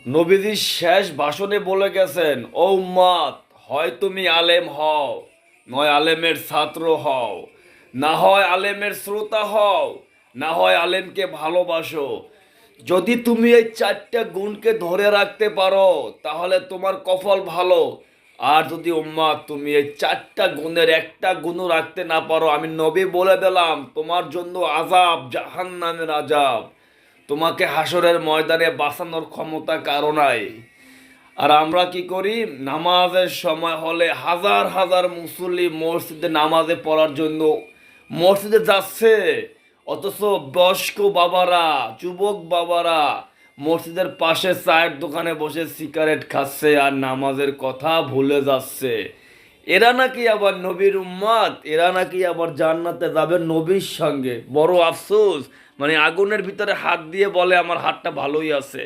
নবীজি শেষ ভাষণে বলে গেছেন, ও উম্মত, হয় তুমি আলেম হও, নয় আলেমের ছাত্র হও, না হয় আলেমের শ্রোতা হও, না হয় আলেমকে ভালোবাসো। যদি তুমি এই চারটা গুণকে ধরে রাখতে পারো তাহলে তোমার কপাল ভালো। আর যদি উম্মত তুমি এই চারটা গুণের একটা গুণও রাখতে না পারো, আমি নবী বলে দিলাম তোমার জন্য আযাব, জাহান্নামের আযাব। তোমাকে হাসরের ময়দানে বাঁচানোর ক্ষমতা কারো নাই। আর আমরা কি করি, নামাজের সময় হলে হাজার হাজার মুসল্লি মসজিদে নামাজে পড়ার জন্য মসজিদে যাচ্ছে, অথচ বয়স্ক বাবারা, যুবক বাবারা মসজিদের পাশে চায়ের দোকানে বসে সিগারেট খাচ্ছে আর নামাজের কথা ভুলে যাচ্ছে। এরা নাকি আবার নবীর উম্মত, এরা নাকি আবার জান্নাতে যাবে নবীর সঙ্গে। বড় আফসোস, মানে আগুনের ভিতরে হাত দিয়ে বলে আমার হাতটা ভালোই আছে।